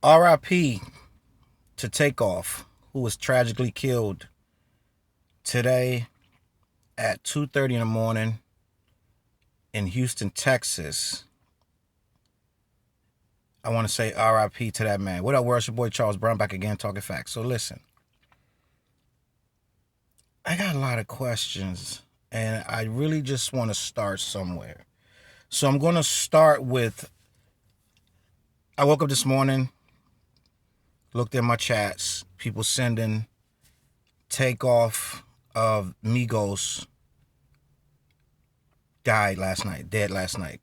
RIP to Takeoff, who was tragically killed today at 2:30 in the morning in Houston, Texas. I want to say RIP to that man. What up, world? It's your boy Charles Brown back again talking facts. So listen, I got a lot of questions and I really just want to start somewhere. So I'm going to start with, I woke up this morning, looked at my chats, people sending Takeoff of Migos died last night, dead last night.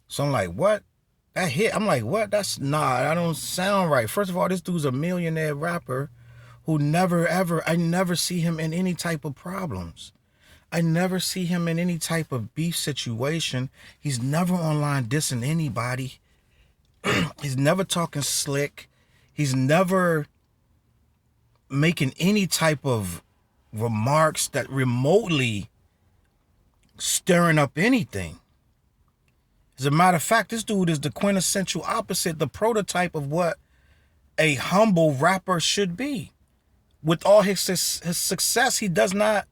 So I'm like, what? That hit. I'm like, what? That don't sound right. First of all, this dude's a millionaire rapper who I never see him in any type of problems. I never see him in any type of beef situation. He's never online dissing anybody. He's never talking slick. He's never making any type of remarks that remotely stirring up anything. As a matter of fact, this dude is the quintessential opposite, the prototype of what a humble rapper should be. With all his success, he does not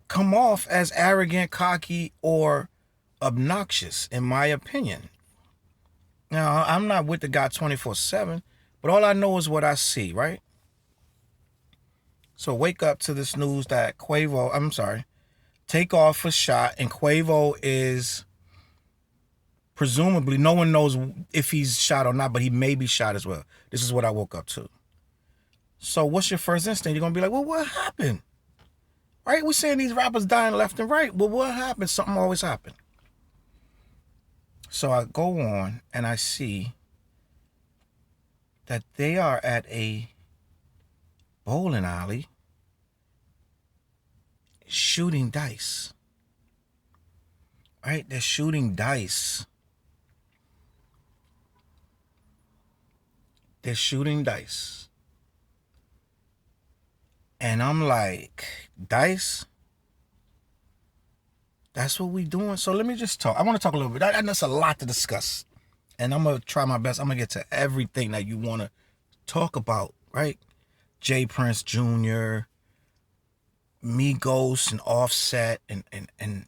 come off as arrogant, cocky, or obnoxious, in my opinion. Now, I'm not with the guy 24/7, but all I know is what I see, right? So wake up to this news that Takeoff was shot, and Quavo is presumably, no one knows if he's shot or not, but he may be shot as well. This is what I woke up to. So what's your first instinct? You're going to be like, well, what happened? Right? We're saying these rappers dying left and right. Well, what happened? Something always happened. So I go on and I see that they are at a bowling alley shooting dice. Right? They're shooting dice. They're shooting dice. And I'm like, dice? That's what we doing? So let me just talk. I want to talk a little bit. That's a lot to discuss. And I'm going to try my best. I'm going to get to everything that you want to talk about, right? J. Prince Jr., Migos and Offset and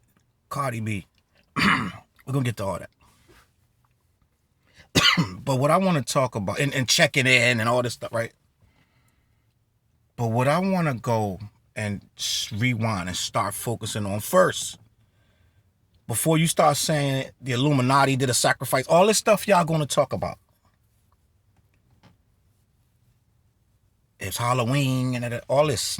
Cardi B. We're going to get to all that. But what I want to talk about, and checking in and all this stuff, right? But what I want to go and rewind and start focusing on first, before you start saying the Illuminati did a sacrifice, all this stuff y'all going to talk about. It's Halloween and all this.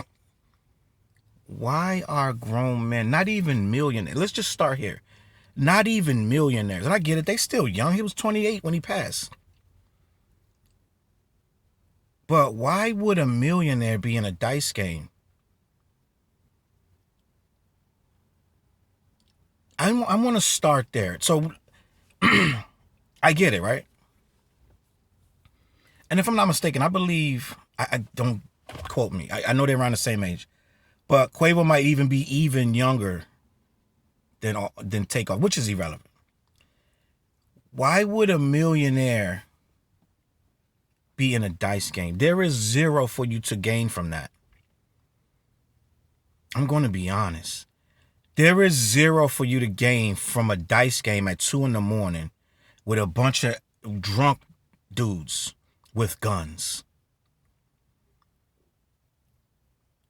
Why are grown men, not even millionaires, let's just start here, not even millionaires, and I get it, they still young, he was 28 when he passed, but why would a millionaire be in a dice game? I want to start there. So I get it, right? And if I'm not mistaken, I believe, I don't quote me, I know they're around the same age, but Quavo might even be younger than Takeoff, which is irrelevant. Why would a millionaire be in a dice game? There is zero for you to gain from that. I'm going to be honest. There is zero for you to gain from a dice game at 2 a.m. with a bunch of drunk dudes with guns.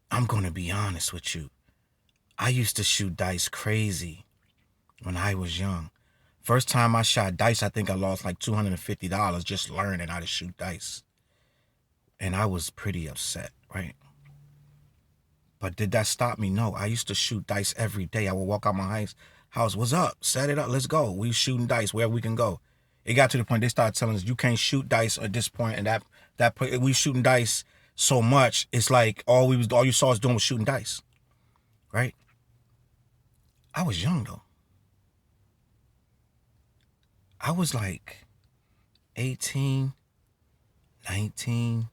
I'm going to be honest with you. I used to shoot dice crazy when I was young. First time I shot dice, I think I lost like $250 just learning how to shoot dice. And I was pretty upset, right? But did that stop me? No. I used to shoot dice every day. I would walk out my house. What's up? Set it up. Let's go. We shooting dice wherever we can go. It got to the point they started telling us you can't shoot dice at this point, and that point we shooting dice so much, it's like all you saw us doing was shooting dice. Right? I was young though. I was like 18, 19,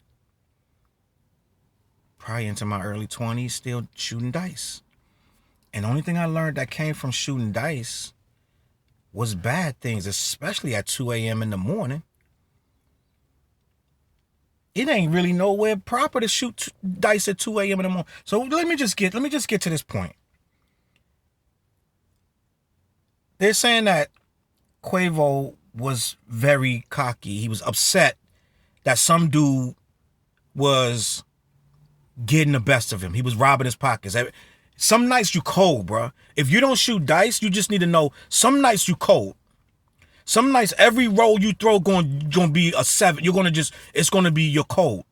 probably into my early 20s, still shooting dice. And the only thing I learned that came from shooting dice was bad things, especially at 2 a.m. in the morning. it ain't really nowhere proper to shoot dice at 2 a.m. in the morning. So let me just get to this point. They're saying that Quavo was very cocky. He was upset that some dude was getting the best of him. He was robbing his pockets. Some nights you cold, bro. If you don't shoot dice, you just need to know some nights you cold. Some nights every roll you throw gonna be a 7. You're gonna it's gonna be your cold.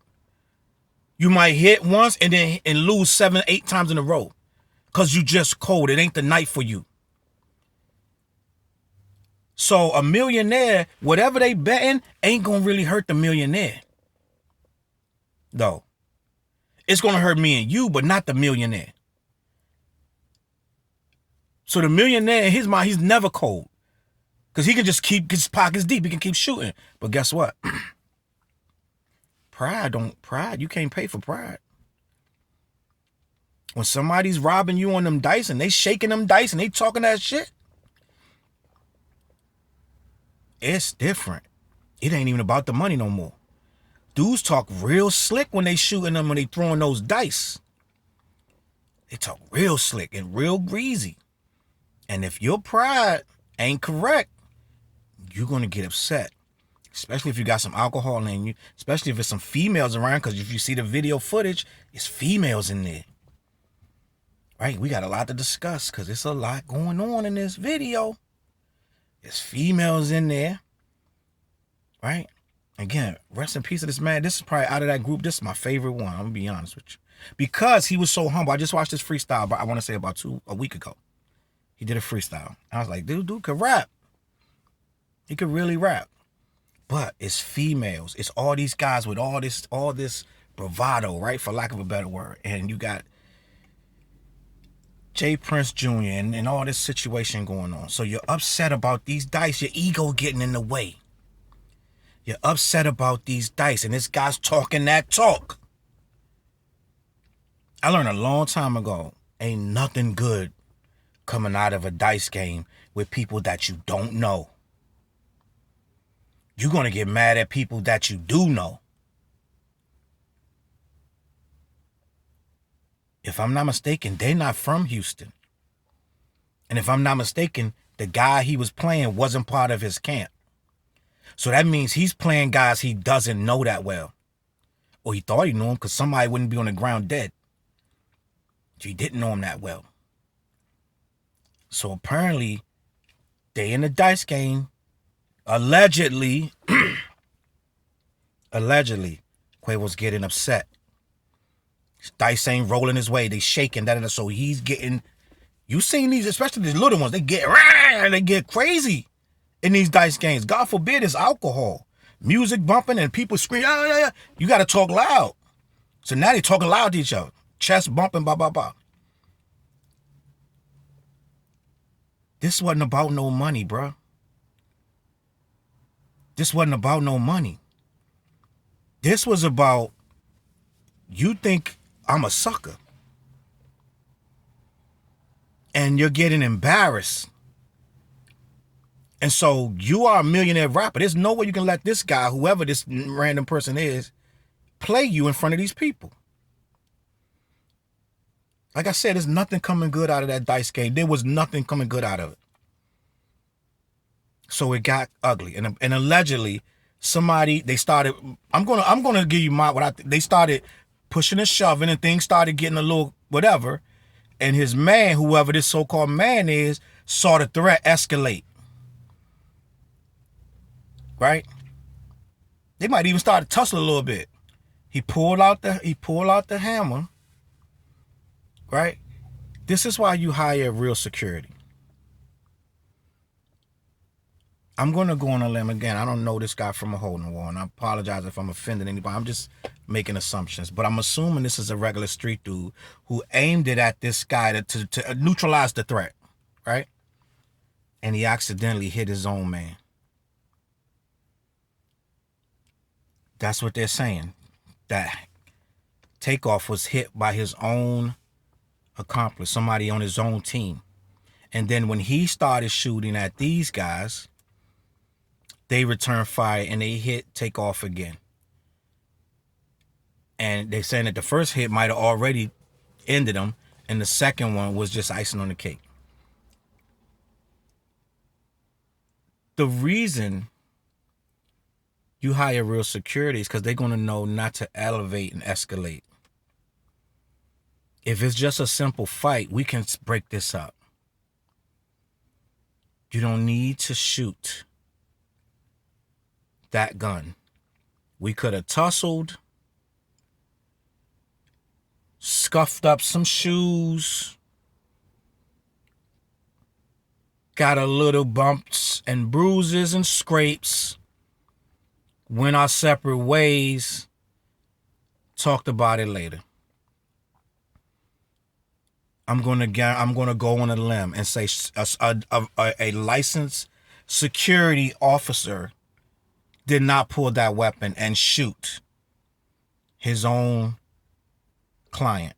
You might hit once and lose 7, 8 times in a row. Cause you just cold. It ain't the night for you. So a millionaire, whatever they betting, ain't gonna really hurt the millionaire. Though. It's gonna hurt me and you, but not the millionaire. So the millionaire, in his mind, he's never cold. Because he can just keep his pockets deep. He can keep shooting. But guess what? Pride, you can't pay for pride. When somebody's robbing you on them dice and they shaking them dice and they talking that shit, it's different. It ain't even about the money no more. Dudes talk real slick when they shooting them, when they throwing those dice. They talk real slick and real greasy. And if your pride ain't correct, you're going to get upset. Especially if you got some alcohol in you. Especially if it's some females around. Because if you see the video footage, it's females in there. Right? We got a lot to discuss. Because there's a lot going on in this video. There's females in there. Right? Again, rest in peace to this man. This is probably out of that group. This is my favorite one. I'm going to be honest with you. Because he was so humble. I just watched this freestyle, but I want to say about a week ago. He did a freestyle. I was like, dude could rap. He could really rap. But it's females. It's all these guys with all this bravado, right? For lack of a better word. And you got J. Prince Jr. and all this situation going on. So you're upset about these dice. Your ego getting in the way. You're upset about these dice. And this guy's talking that talk. I learned a long time ago, ain't nothing good coming out of a dice game with people that you don't know. You're going to get mad at people that you do know. If I'm not mistaken, they're not from Houston. And if I'm not mistaken, the guy he was playing wasn't part of his camp. So that means he's playing guys he doesn't know that well. Or he thought he knew him because somebody wouldn't be on the ground dead. He didn't know him that well. So apparently, they in the dice game. Allegedly, Quavo's getting upset. His dice ain't rolling his way. They shaking that. So he's getting. You seen these, especially these little ones. They get crazy in these dice games. God forbid it's alcohol, music bumping, and people screaming. Yeah. You got to talk loud. So now they talking loud to each other. Chest bumping, blah blah blah. This wasn't about no money, bro. This wasn't about no money. This was about, you think I'm a sucker. And you're getting embarrassed. And so you are a millionaire rapper. There's no way you can let this guy, whoever this random person is, play you in front of these people. Like I said, there's nothing coming good out of that dice game. There was nothing coming good out of it. So it got ugly. And allegedly, somebody, they started, I'm gonna give you they started pushing and shoving and things started getting a little whatever. And his man, whoever this so-called man is, saw the threat escalate. Right? They might even start to tussle a little bit. He pulled out the hammer. Right? This is why you hire real security. I'm going to go on a limb again. I don't know this guy from a hole in the wall, and I apologize if I'm offending anybody. I'm just making assumptions. But I'm assuming this is a regular street dude who aimed it at this guy to neutralize the threat, right? And he accidentally hit his own man. That's what they're saying. That Takeoff was hit by his own accomplice, somebody on his own team. And then when he started shooting at these guys, they returned fire and they hit Takeoff again. And they're saying that the first hit might have already ended him, and the second one was just icing on the cake. The reason you hire real security is because they're going to know not to elevate and escalate. If it's just a simple fight, we can break this up. You don't need to shoot that gun. We could have tussled, scuffed up some shoes, got a little bumps and bruises and scrapes, went our separate ways, talked about it later. I'm gonna go on a limb and say a licensed security officer did not pull that weapon and shoot his own client.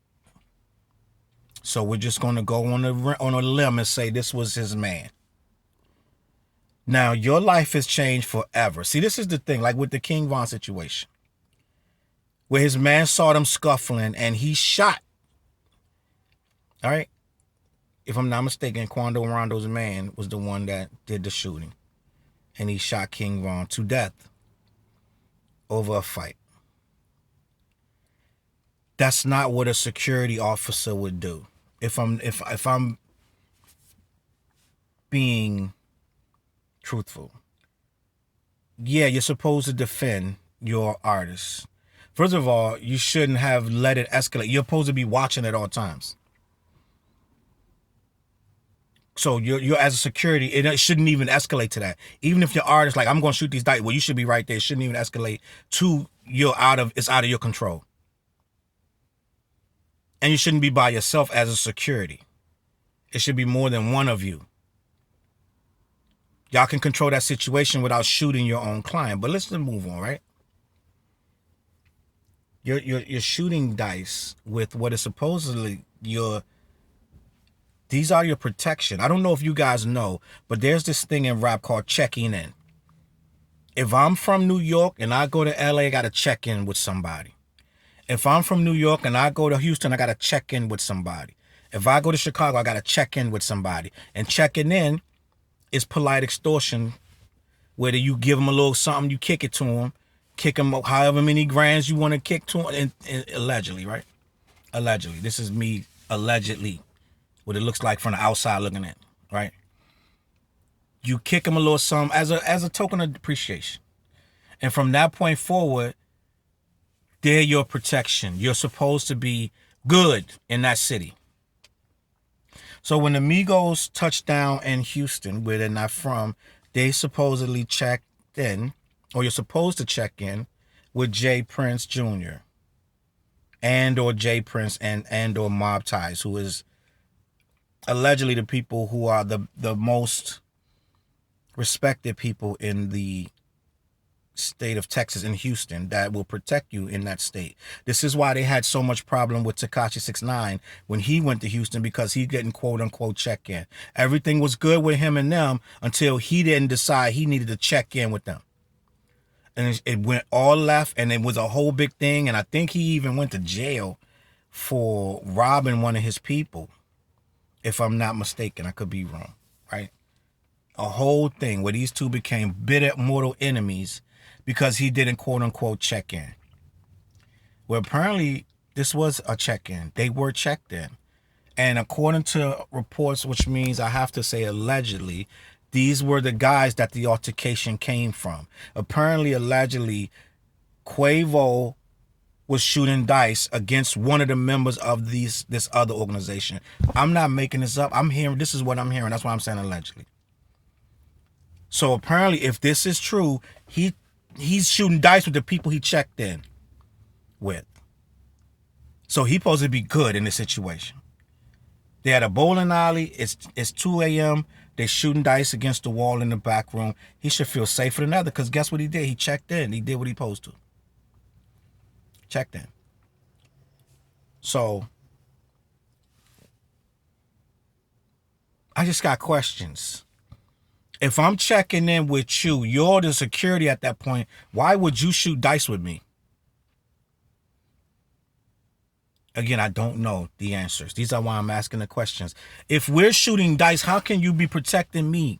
So we're just gonna go on a limb and say this was his man. Now your life has changed forever. See, this is the thing, like with the King Von situation, where his man saw them scuffling and he shot. All right. If I'm not mistaken, Quando Rondo's man was the one that did the shooting. And he shot King Von to death over a fight. That's not what a security officer would do. If I'm being truthful. Yeah, you're supposed to defend your artist. First of all, you shouldn't have let it escalate. You're supposed to be watching at all times. So you're as a security, it shouldn't even escalate to that. Even if your artist like, I'm going to shoot these dice, well, you should be right there. It shouldn't even escalate to it's out of your control. And you shouldn't be by yourself as a security. It should be more than one of you. Y'all can control that situation without shooting your own client. But let's just move on, right? You're shooting dice with what is supposedly these are your protection. I don't know if you guys know, but there's this thing in rap called checking in. If I'm from New York and I go to LA, I got to check in with somebody. If I'm from New York and I go to Houston, I got to check in with somebody. If I go to Chicago, I got to check in with somebody. And checking in is polite extortion, whether you give them a little something, you kick it to them, kick them however many grands you want to kick to them, and allegedly, right? Allegedly. This is me allegedly. What it looks like from the outside looking in, right? You kick them a little something as a token of appreciation. And from that point forward, they're your protection. You're supposed to be good in that city. So when the Migos touched down in Houston, where they're not from, they supposedly checked in, or you're supposed to check in with J. Prince Jr. or J. Prince and or Mob Ties, who is allegedly the people who are the most respected people in the state of Texas, in Houston, that will protect you in that state. This is why they had so much problem with Tekashi 6ix9ine when he went to Houston, because he didn't quote unquote check in. Everything was good with him and them until he didn't decide he needed to check in with them. And it went all left, and it was a whole big thing. And I think he even went to jail for robbing one of his people. If I'm not mistaken, I could be wrong, right? A whole thing where these two became bitter mortal enemies because he didn't quote unquote check in. Well, apparently this was a check-in. They were checked in. And according to reports, which means I have to say allegedly, these were the guys that the altercation came from. Apparently, allegedly, Quavo was shooting dice against one of the members of this other organization. I'm not making this up. This is what I'm hearing. That's why I'm saying allegedly. So apparently, if this is true, he's shooting dice with the people he checked in with. So he's supposed to be good in this situation. They had a bowling alley. It's 2 a.m. They're shooting dice against the wall in the back room. He should feel safer than others, because guess what he did? He checked in. He did what he supposed to. Checked in. So I just got questions. If I'm checking in with you, you're the security at that point, why would you shoot dice with me? Again, I don't know the answers. These are why I'm asking the questions. If we're shooting dice, how can you be protecting me?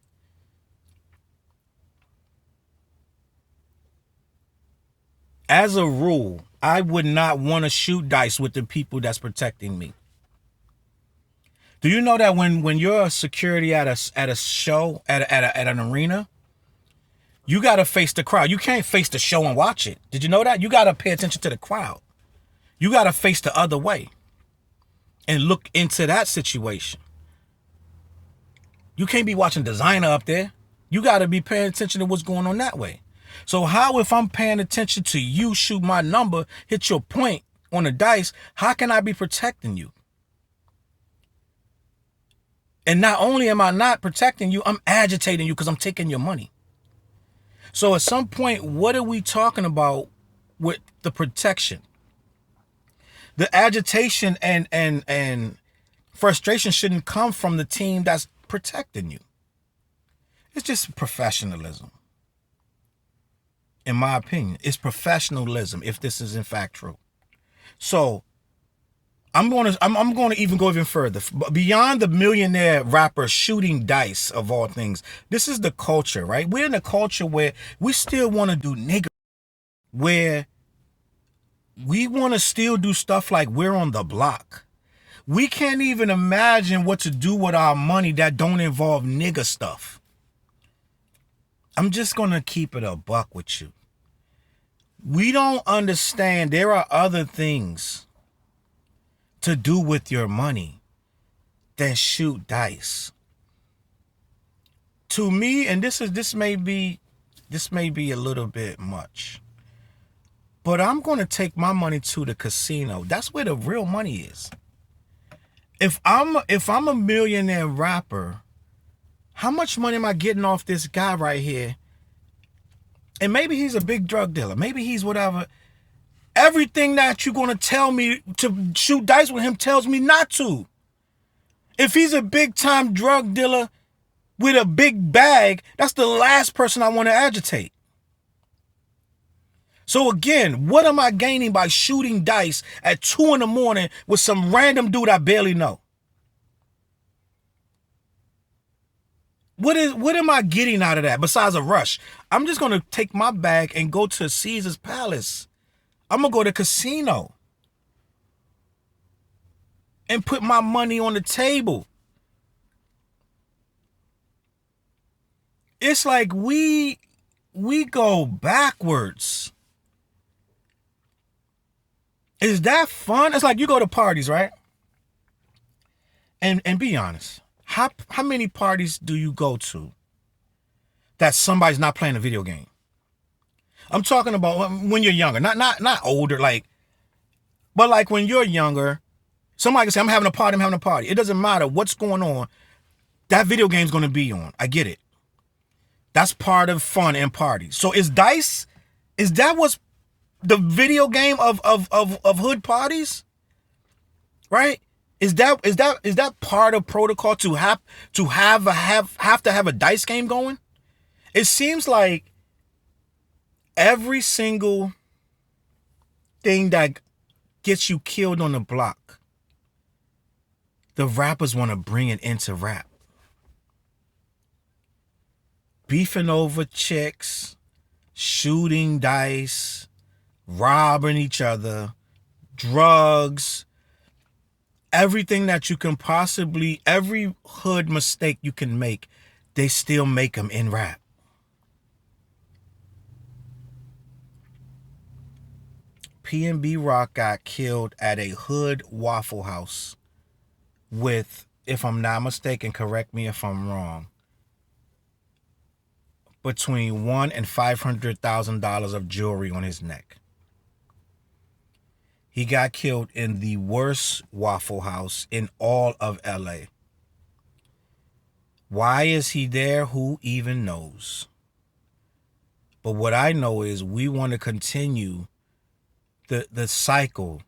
As a rule, I would not want to shoot dice with the people that's protecting me. Do you know that when you're a security at a show, at an arena, you got to face the crowd. You can't face the show and watch it. Did you know that? You got to pay attention to the crowd. You got to face the other way and look into that situation. You can't be watching designer up there. You got to be paying attention to what's going on that way. So how, if I'm paying attention to you shoot my number, hit your point on the dice, how can I be protecting you? And not only am I not protecting you, I'm agitating you because I'm taking your money. So at some point, what are we talking about with the protection? The agitation and frustration shouldn't come from the team that's protecting you. It's just professionalism. In my opinion, it's professionalism if this is in fact true. So I'm going to even go even further. Beyond the millionaire rapper shooting dice of all things, this is the culture, right? We're in a culture where we still want to do nigger, where we want to still do stuff like we're on the block. We can't even imagine what to do with our money that don't involve nigger stuff. I'm just going to keep it a buck with you. We don't understand there are other things to do with your money than shoot dice. To me, and this may be a little bit much, but I'm going to take my money to the casino. That's where the real money is. If I'm a millionaire rapper, how much money am I getting off this guy right here? And maybe he's a big drug dealer. Maybe he's whatever. Everything that you're going to tell me to shoot dice with him tells me not to. If he's a big time drug dealer with a big bag, that's the last person I want to agitate. So again, what am I gaining by shooting dice at 2 a.m. with some random dude I barely know? What am I getting out of that besides a rush? I'm just going to take my bag and go to Caesar's Palace. I'm going to go to casino and put my money on the table. It's like we go backwards. Is that fun? It's like you go to parties, right? And be honest. How many parties do you go to that somebody's not playing a video game? I'm talking about when you're younger, not older, but like when you're younger, somebody can say, I'm having a party. It doesn't matter what's going on. That video game's going to be on. I get it. That's part of fun and parties. So is dice, is that what's the video game of hood parties? Right? Is that part of protocol to have to have a dice game going? It seems like every single thing that gets you killed on the block, the rappers want to bring it into rap. Beefing over chicks, shooting dice, robbing each other, drugs, everything that you can possibly, every hood mistake you can make, they still make them in rap. P&B Rock got killed at a hood Waffle House with, if I'm not mistaken, correct me if I'm wrong, between $1,000 and $500,000 of jewelry on his neck. He got killed in the worst Waffle House in all of LA. Why is he there? Who even knows? But what I know is we want to continue the cycle.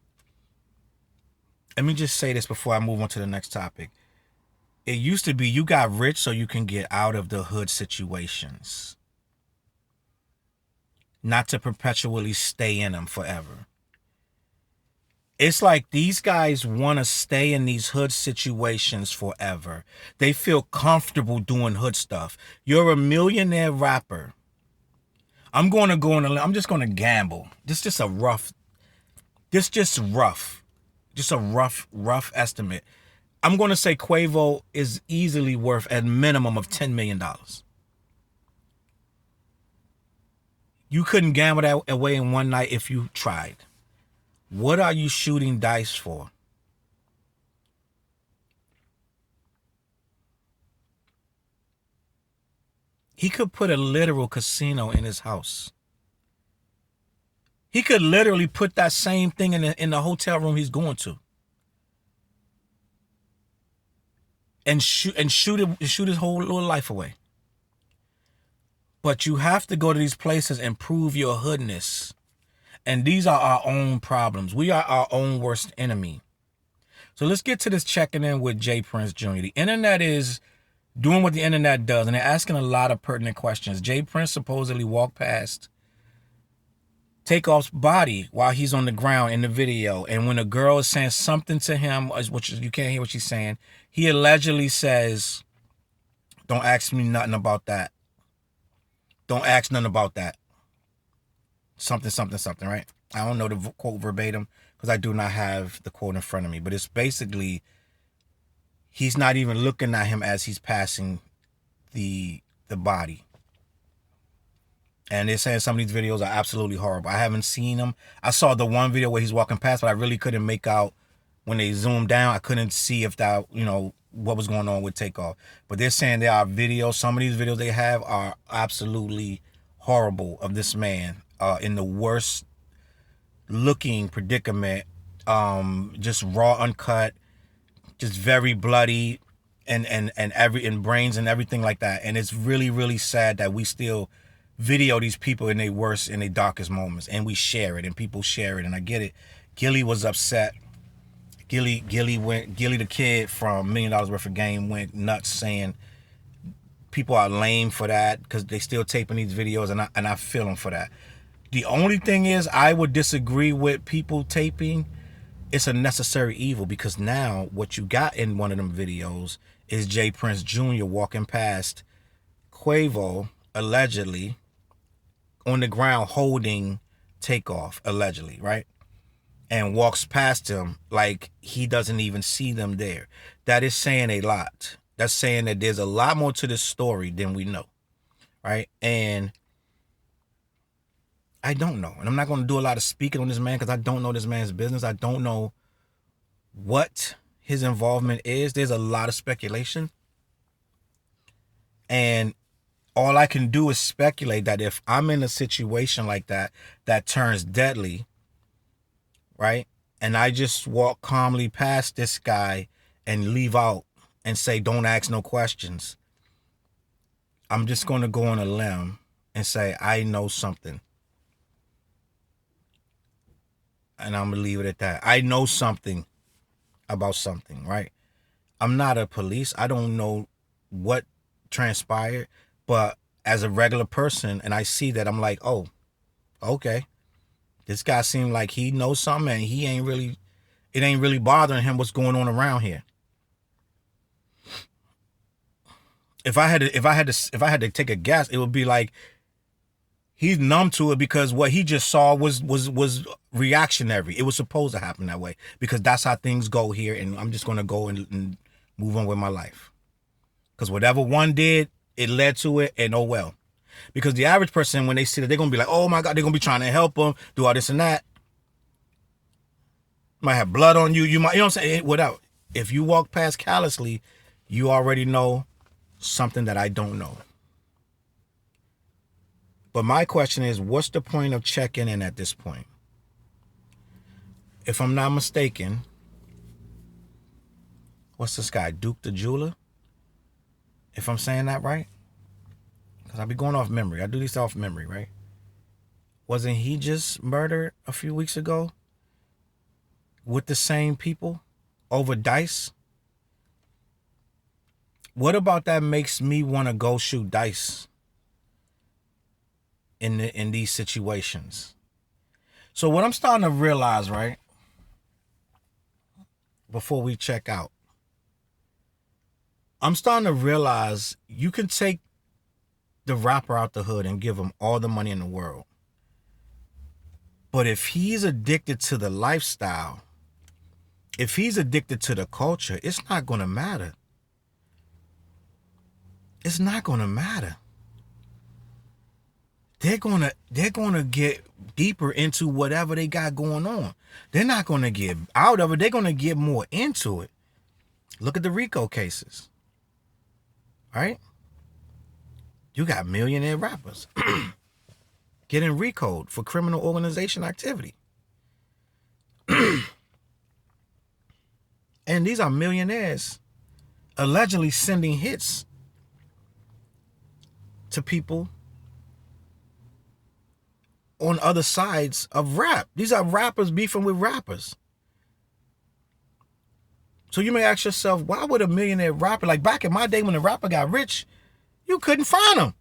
Let me just say this before I move on to the next topic. It used to be you got rich so you can get out of the hood situations, not to perpetually stay in them forever. It's like these guys want to stay in these hood situations forever. They feel comfortable doing hood stuff. You're a millionaire rapper. I'm going to go on I'm just going to gamble. Just a rough. Just rough. Just a rough estimate. I'm going to say Quavo is easily worth a minimum of $10 million. You couldn't gamble that away in one night if you tried. What are you shooting dice for? He could put a literal casino in his house. He could literally put that same thing in the hotel room he's going to. And shoot his whole little life away. But you have to go to these places and prove your hoodness. And these are our own problems. We are our own worst enemy. So let's get to this checking in with J. Prince Jr. The internet is doing what the internet does, and they're asking a lot of pertinent questions. J. Prince supposedly walked past Takeoff's body while he's on the ground in the video. And when a girl is saying something to him, which you can't hear what she's saying, he allegedly says, "Don't ask me nothing about that. Don't ask nothing about that." Something, right? I don't know the quote verbatim because I do not have the quote in front of me. But it's basically, he's not even looking at him as he's passing the body. And they're saying some of these videos are absolutely horrible. I haven't seen them. I saw the one video where he's walking past, but I really couldn't make out when they zoomed down. I couldn't see if that, what was going on with Takeoff. But they're saying there are videos. Some of these videos they have are absolutely horrible of this man in the worst looking predicament. Just raw, uncut, just very bloody, and brains and everything like that. And it's really, really sad that we still video these people in their worst, in their darkest moments, and we share it, and people share it. And I get it. Gilly was upset. Gilly the kid from $1 Million Worth of Game went nuts saying people are lame for that because they still taping these videos, and I feel them for that. The only thing is, I would disagree with people taping. It's a necessary evil, because now what you got in one of them videos is J. Prince Jr. walking past Quavo, allegedly, on the ground holding Takeoff, allegedly, right? And walks past him like he doesn't even see them there. That is saying a lot. That's saying that there's a lot more to this story than we know, right? And I don't know. And I'm not going to do a lot of speaking on this man because I don't know this man's business. I don't know what his involvement is. There's a lot of speculation. And all I can do is speculate that if I'm in a situation like that, that turns deadly, right? And I just walk calmly past this guy and leave out and say, "Don't ask no questions," I'm just going to go on a limb and say, I know something. And I'm going to leave it at that. I know something about something, right? I'm not a police. I don't know what transpired. But as a regular person, and I see that, I'm like, oh, okay. This guy seemed like he knows something, and it ain't really bothering him what's going on around here. If I had to take a guess, it would be like he's numb to it because what he just saw was reactionary. It was supposed to happen that way because that's how things go here, and I'm just gonna go and move on with my life. Because whatever one did, it led to it, and oh well. Because the average person, when they see that, they're going to be like, oh my God, they're going to be trying to help them, do all this and that. Might have blood on you. You might, you know what I'm saying? Without, if you walk past callously, you already know something that I don't know. But my question is, what's the point of checking in at this point? If I'm not mistaken, what's this guy, Duke the Jeweler? If I'm saying that right? Because I be going off memory. I do these off memory, right? Wasn't he just murdered a few weeks ago with the same people over dice? What about that makes me want to go shoot dice in these situations? So what I'm starting to realize, right? before we check out. I'm starting to realize you can take the rapper out the hood and give him all the money in the world. But if he's addicted to the lifestyle, if he's addicted to the culture, it's not going to matter. It's not going to matter. They're gonna get deeper into whatever they got going on. They're not gonna get out of it. They're gonna get more into it. Look at the RICO cases. Right? You got millionaire rappers getting RICO'd for criminal organization activity. And these are millionaires allegedly sending hits to people on other sides of rap. These are rappers beefing with rappers. So you may ask yourself, why would a millionaire rapper, like back in my day when a rapper got rich, you couldn't find him.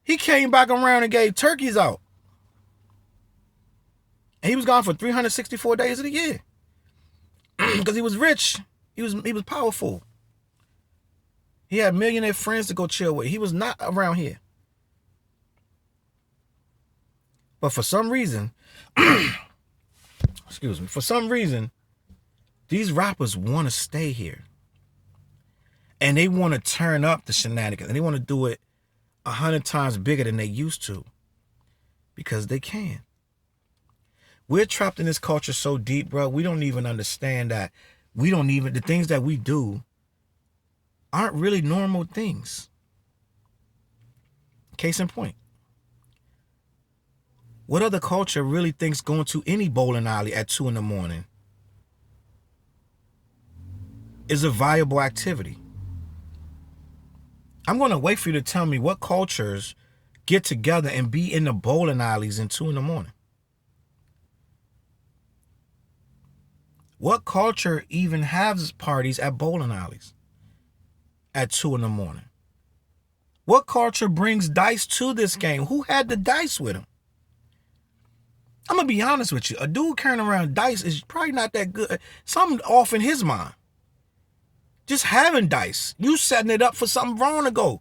He came back around and gave turkeys out. And he was gone for 364 days of the year. Because he was rich. He was powerful. He had millionaire friends to go chill with. He was not around here. But for some reason, excuse me, for some reason, these rappers want to stay here. And they want to turn up the shenanigans. And they want to do it 100 times bigger than they used to. Because they can. We're trapped in this culture so deep, bro. We don't even understand that. The things that we do aren't really normal things. Case in point. What other culture really thinks going to any bowling alley at 2 in the morning is a viable activity? I'm going to wait for you to tell me what cultures get together and be in the bowling alleys at 2 in the morning. What culture even has parties at bowling alleys at 2 in the morning? What culture brings dice to this game? Who had the dice with him? I'm going to be honest with you. A dude carrying around dice is probably not that good. Something off in his mind. Just having dice. You setting it up for something wrong to go.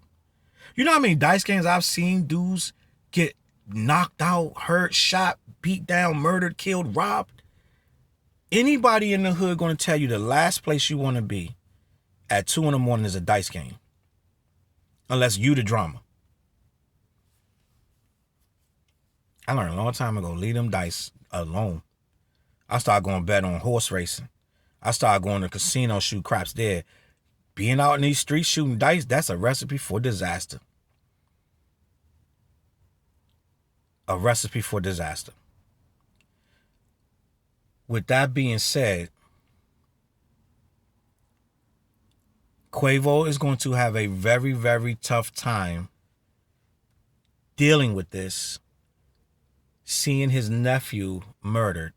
You know how many dice games I've seen dudes get knocked out, hurt, shot, beat down, murdered, killed, robbed? Anybody in the hood going to tell you the last place you want to be at 2 in the morning is a dice game. Unless you the drama. I learned a long time ago, leave them dice alone. I started going bet on horse racing. I started going to casino, shoot craps there. Being out in these streets shooting dice, that's a recipe for disaster. A recipe for disaster. With that being said, Quavo is going to have a very, very tough time dealing with this, seeing his nephew murdered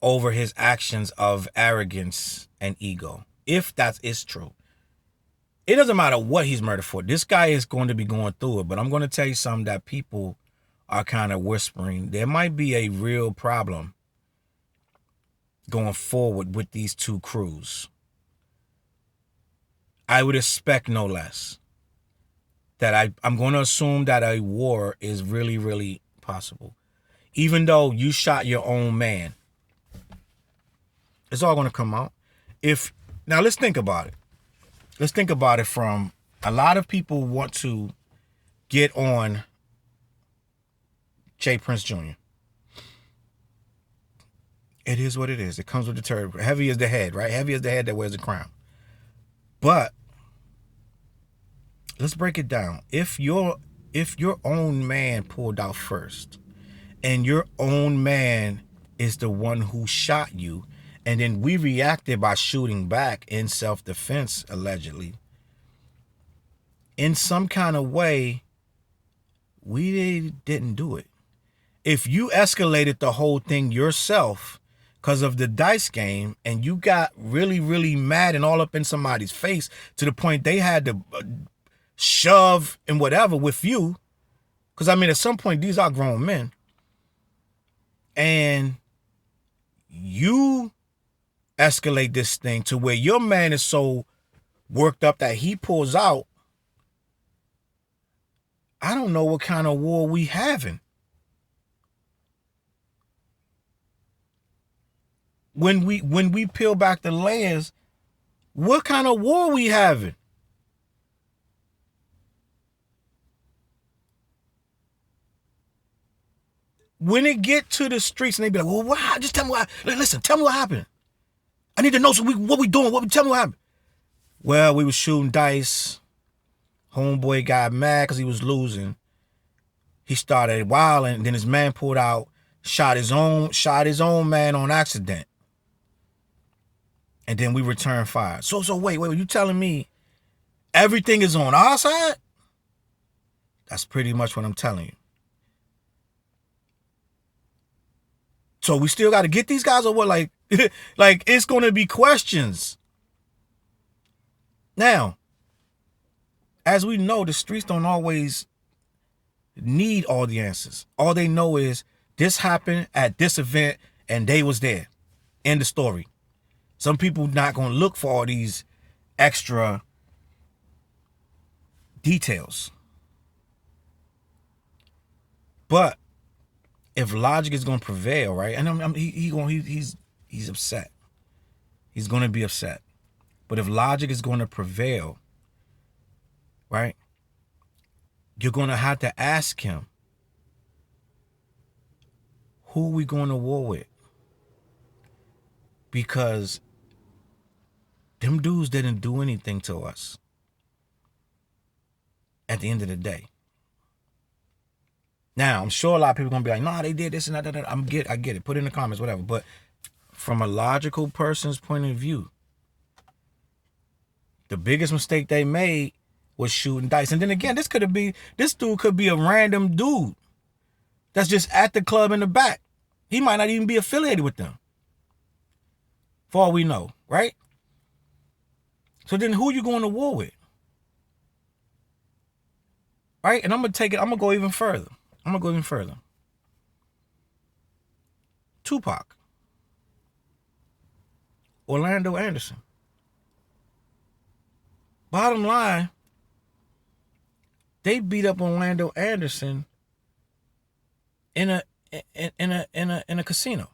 over his actions of arrogance and ego. If that is true. It doesn't matter what he's murdered for. This guy is going to be going through it. But I'm going to tell you something that people are kind of whispering. There might be a real problem going forward with these two crews. I would expect no less. That I'm going to assume that a war is really, really possible. Even though you shot your own man. It's all going to come out. Now let's think about it. Let's think about it from a lot of people want to get on J. Prince Jr. It is what it is. It comes with the territory. Heavy is the head, right? Heavy is the head that wears the crown. But let's break it down. If your own man pulled out first, and your own man is the one who shot you, and then we reacted by shooting back in self-defense, allegedly, in some kind of way, we didn't do it. If you escalated the whole thing yourself because of the dice game, and you got really, really mad and all up in somebody's face to the point they had to shove and whatever with you, because I mean, at some point, these are grown men, and you escalate this thing to where your man is so worked up that he pulls out, I don't know what kind of war we having. When we peel back the layers, what kind of war we having? When it get to the streets and they be like, well, what? Just tell me what. Listen, tell me what happened. I need to know what we doing. Tell me what happened. Well, we was shooting dice. Homeboy got mad because he was losing. He started wilding. Then his man pulled out, shot his own man on accident. And then we returned fire. So wait, you telling me everything is on our side? That's pretty much what I'm telling you. So we still got to get these guys, or what? Like, like it's going to be questions. Now, as we know, the streets don't always need all the answers. All they know is this happened at this event and they was there. End of story. Some people not going to look for all these extra details. But if logic is going to prevail, right? And he's upset. He's going to be upset. But if logic is going to prevail, right? You're going to have to ask him, who are we going to war with? Because them dudes didn't do anything to us at the end of the day. Now, I'm sure a lot of people are going to be like, nah, they did this and that. I get it. Put it in the comments, whatever. But from a logical person's point of view, the biggest mistake they made was shooting dice. And then again, this dude could be a random dude that's just at the club in the back. He might not even be affiliated with them, for all we know, right? So then who are you going to war with? Right? And I'm going to go even further. Tupac. Orlando Anderson. Bottom line, they beat up Orlando Anderson in a casino.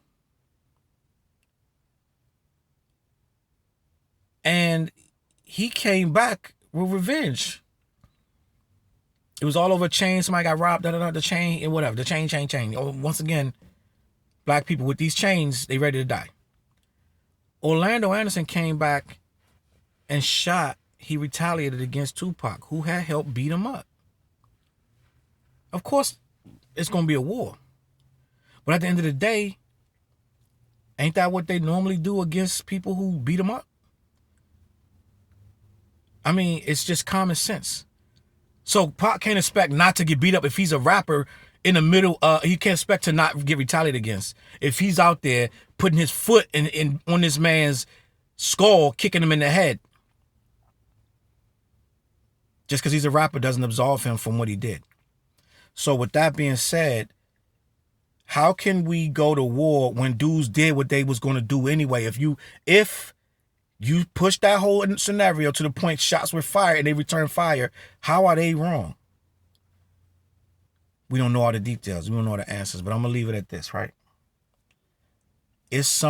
And he came back with revenge. It was all over a chain. Somebody got robbed, the chain, and whatever. The chain. Once again, black people with these chains, they ready to die. Orlando Anderson came back and he retaliated against Tupac, who had helped beat him up. Of course, it's going to be a war. But at the end of the day, ain't that what they normally do against people who beat them up? I mean, it's just common sense. So Pac can't expect not to get beat up if he's a rapper in the middle. He can't expect to not get retaliated against if he's out there putting his foot on this man's skull, kicking him in the head. Just because he's a rapper doesn't absolve him from what he did. So with that being said, how can we go to war when dudes did what they was going to do anyway? If you push that whole scenario to the point shots were fired and they return fire, how are they wrong? We don't know all the details. We don't know all the answers, but I'm going to leave it at this, right? It's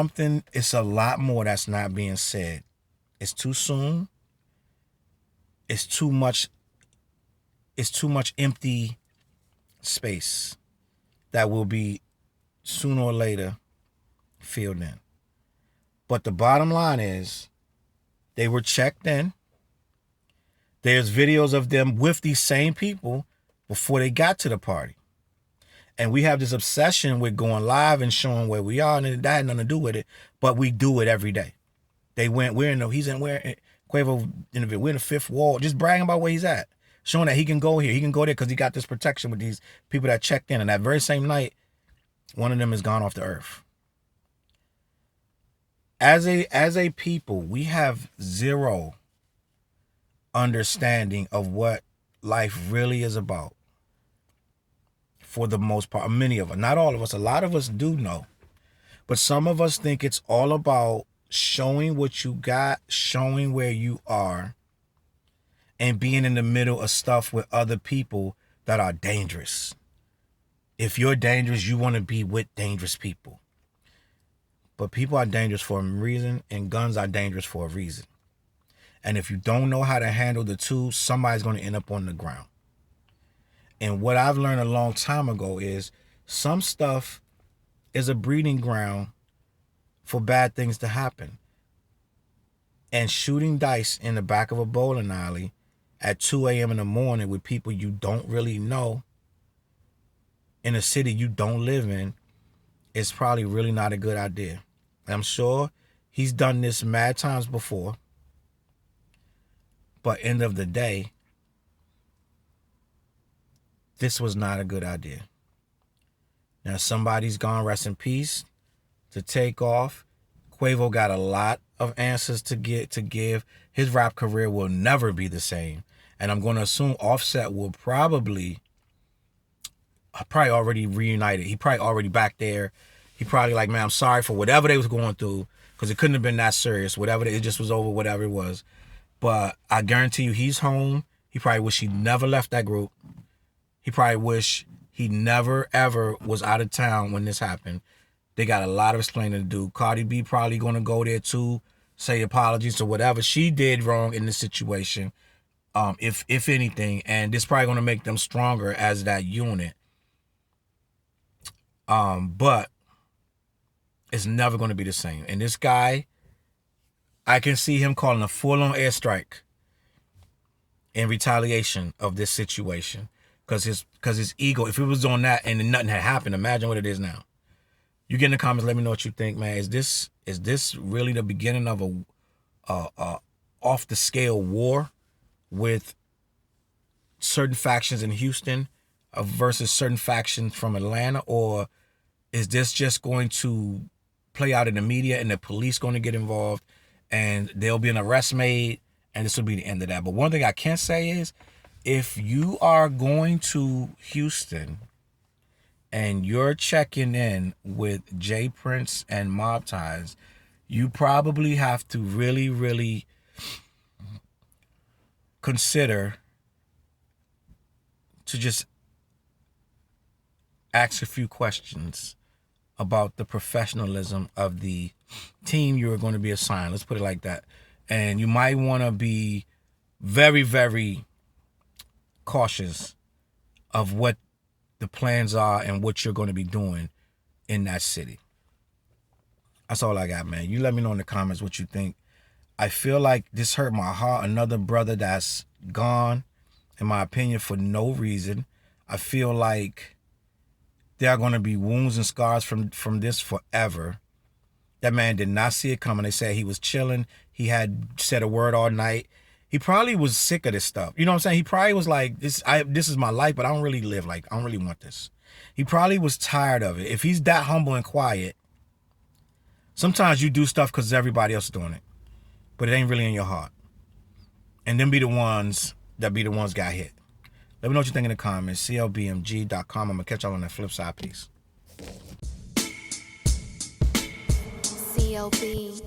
a lot more that's not being said. It's too soon. It's too much empty space that will be sooner or later filled in. But the bottom line is, they were checked in. There's videos of them with these same people before they got to the party. And we have this obsession with going live and showing where we are, and that had nothing to do with it, but we do it every day. Quavo we're in the fifth wall, just bragging about where he's at, showing that he can go here, he can go there because he got this protection with these people that checked in. And that very same night, one of them has gone off the earth. As a people, we have zero understanding of what life really is about. For the most part, many of us, not all of us, a lot of us do know. But some of us think it's all about showing what you got, showing where you are, and being in the middle of stuff with other people that are dangerous. If you're dangerous, you want to be with dangerous people. But people are dangerous for a reason, and guns are dangerous for a reason. And if you don't know how to handle the two, somebody's going to end up on the ground. And what I've learned a long time ago is some stuff is a breeding ground for bad things to happen. And shooting dice in the back of a bowling alley at 2 a.m. in the morning with people you don't really know in a city you don't live in is probably really not a good idea. I'm sure he's done this mad times before. But end of the day, this was not a good idea. Now somebody's gone, rest in peace, to Takeoff. Quavo got a lot of answers to give. His rap career will never be the same. And I'm going to assume Offset will probably already reunited. He probably already back there. He probably like, man, I'm sorry for whatever they was going through, because it couldn't have been that serious. Whatever, it just was over, whatever it was. But I guarantee you he's home. He probably wish he never left that group. He probably wish he never, ever was out of town when this happened. They got a lot of explaining to do. Cardi B probably going to go there too, say apologies to whatever she did wrong in this situation, if anything. And this probably going to make them stronger as that unit. But it's never going to be the same. And this guy, I can see him calling a full-on airstrike in retaliation of this situation. Because his ego, if it was on that and nothing had happened, imagine what it is now. You get in the comments, let me know what you think, man. Is this really the beginning of a off the scale war with certain factions in Houston versus certain factions from Atlanta? Or is this just going to play out in the media and the police going to get involved and there'll be an arrest made and this will be the end of that? But one thing I can say is, if you are going to Houston and you're checking in with Jay Prince and Mob Ties, you probably have to really, really consider to just ask a few questions about the professionalism of the team you're going to be assigned. Let's put it like that. And you might want to be very, very cautious of what the plans are and what you're going to be doing in that city. That's all I got, man. You let me know in the comments what you think. I feel like this hurt my heart. Another brother that's gone, in my opinion, for no reason. I feel like there are going to be wounds and scars from this forever. That man did not see it coming. They said he was chilling. He had said a word all night. He probably was sick of this stuff. You know what I'm saying? He probably was like, this is my life, but I don't really live like, I don't really want this. He probably was tired of it. If he's that humble and quiet, sometimes you do stuff because everybody else is doing it, but it ain't really in your heart. And them be the ones that got hit. Let me know what you think in the comments. CLBMG.com. I'm going to catch y'all on that flip side. Peace. CLB.